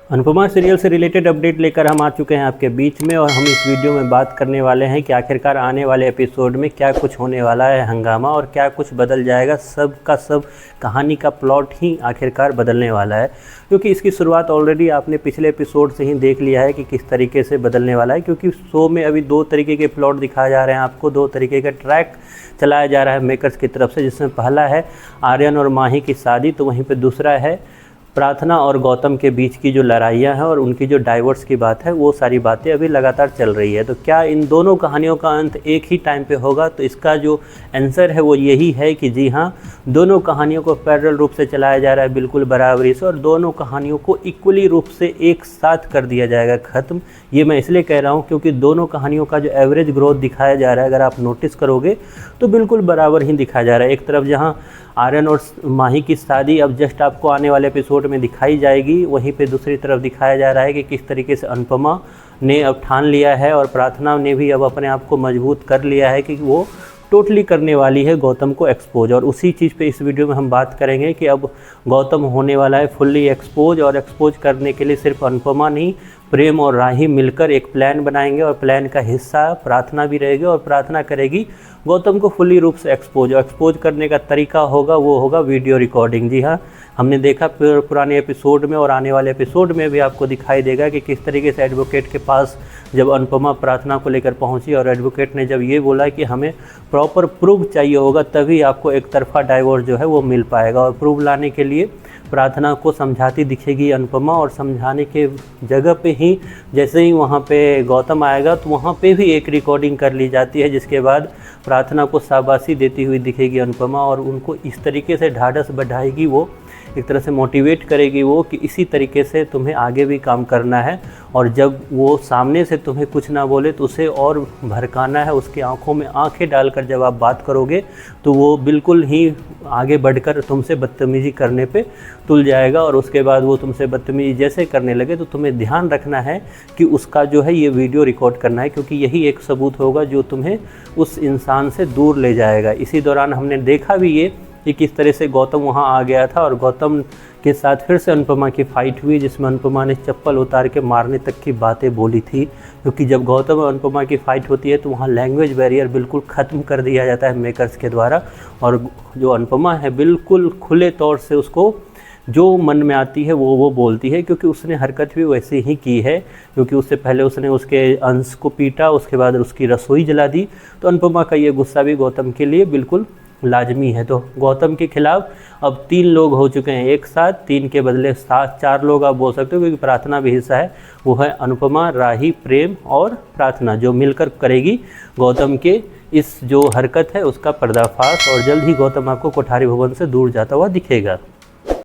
Anupama serial से related update लेकर हम आ चुके हैं आपके बीच में और हम इस वीडियो में बात करने वाले हैं कि आखिरकार आने वाले एपिसोड में क्या कुछ होने वाला है हंगामा और क्या कुछ बदल जाएगा। सब का सब कहानी का प्लॉट ही आखिरकार बदलने वाला है, क्योंकि इसकी शुरुआत ऑलरेडी आपने पिछले एपिसोड से ही देख लिया है कि किस तरीके से बदलने वाला है। क्योंकि शो में अभी दो तरीके के प्लॉट दिखाए जा रहे हैं आपको, दो तरीके का ट्रैक चलाया जा रहा है मेकर्स की तरफ से, जिसमें पहला है आर्यन और माही की शादी, तो वहीं पर दूसरा है प्रार्थना और गौतम के बीच की जो लड़ाइयाँ हैं और उनकी जो डाइवोर्स की बात है, वो सारी बातें अभी लगातार चल रही है। तो क्या इन दोनों कहानियों का अंत एक ही टाइम पे होगा? तो इसका जो आंसर है वो यही है कि जी हाँ, दोनों कहानियों को पैरेलल रूप से चलाया जा रहा है, बिल्कुल बराबरी से, और दोनों कहानियों को इक्वली रूप से एक साथ कर दिया जाएगा ख़त्म। ये मैं इसलिए कह रहा हूँ क्योंकि दोनों कहानियों का जो एवरेज ग्रोथ दिखाया जा रहा है, अगर आप नोटिस करोगे तो बिल्कुल बराबर ही दिखाया जा रहा है। एक तरफ जहाँ आर्यन और माही की शादी अब जस्ट आपको आने वाले एपिसोड में दिखाई जाएगी, वहीं पे दूसरी तरफ दिखाया जा रहा है कि किस तरीके से अनुपमा ने अब ठान लिया है और प्रार्थना ने भी अब अपने आप को मजबूत कर लिया है कि वो टोटली करने वाली है गौतम को एक्सपोज। और उसी चीज़ पे इस वीडियो में हम बात करेंगे कि अब गौतम होने वाला है फुल्ली एक्सपोज, और एक्सपोज करने के लिए सिर्फ अनुपमा नहीं, प्रेम और राही मिलकर एक प्लान बनाएंगे और प्लान का हिस्सा प्रार्थना भी रहेगी और प्रार्थना करेगी गौतम को फुल्ली रूप से एक्सपोज। और एक्सपोज करने का तरीका होगा वो होगा वीडियो रिकॉर्डिंग। जी हाँ, हमने देखा पुराने एपिसोड में और आने वाले एपिसोड में भी आपको दिखाई देगा कि किस तरीके से एडवोकेट के पास जब अनुपमा प्रार्थना को लेकर पहुंची और एडवोकेट ने जब ये बोला कि हमें प्रॉपर प्रूफ चाहिए होगा तभी आपको एक तरफा डाइवोर्स जो है वो मिल पाएगा। और प्रूफ लाने के लिए प्रार्थना को समझाती दिखेगी अनुपमा, और समझाने के जगह पे ही जैसे ही वहाँ पे गौतम आएगा तो वहाँ पे भी एक रिकॉर्डिंग कर ली जाती है, जिसके बाद प्रार्थना को शाबाशी देती हुई दिखेगी अनुपमा, और उनको इस तरीके से ढाढ़स बढ़ाएगी, वो एक तरह से मोटिवेट करेगी वो कि इसी तरीके से तुम्हें आगे भी काम करना है, और जब वो सामने से तुम्हें कुछ ना बोले तो उसे और भड़काना है, उसकी आंखों में आंखें डालकर जब आप बात करोगे तो वो बिल्कुल ही आगे बढ़कर तुमसे बदतमीज़ी करने पे तुल जाएगा। और उसके बाद वो तुमसे बदतमीज़ी जैसे करने लगे तो तुम्हें ध्यान रखना है कि उसका जो है ये वीडियो रिकॉर्ड करना है, क्योंकि यही एक सबूत होगा जो तुम्हें उस इंसान से दूर ले जाएगा। इसी दौरान हमने देखा भी ये कि किस तरह से गौतम वहाँ आ गया था और गौतम के साथ फिर से अनुपमा की फ़ाइट हुई, जिसमें अनुपमा ने चप्पल उतार के मारने तक की बातें बोली थी। क्योंकि जब गौतम और अनुपमा की फ़ाइट होती है तो वहाँ लैंग्वेज बैरियर बिल्कुल ख़त्म कर दिया जाता है मेकर्स के द्वारा, और जो अनुपमा है बिल्कुल खुले तौर से उसको जो मन में आती है वो बोलती है, क्योंकि उसने हरकत भी वैसे ही की है। क्योंकि उससे पहले उसने उसके अंश को पीटा, उसके बाद उसकी रसोई जला दी, तो अनुपमा का ये गुस्सा भी गौतम के लिए बिल्कुल लाजमी है। तो गौतम के खिलाफ अब 3 लोग हो चुके हैं एक साथ, 3 के बदले 4 लोग आप बोल सकते हो, क्योंकि प्रार्थना भी हिस्सा है। वो है अनुपमा, राही, प्रेम और प्रार्थना, जो मिलकर करेगी गौतम के इस जो हरकत है उसका पर्दाफाश, और जल्द ही गौतम आपको कोठारी भवन से दूर जाता हुआ दिखेगा।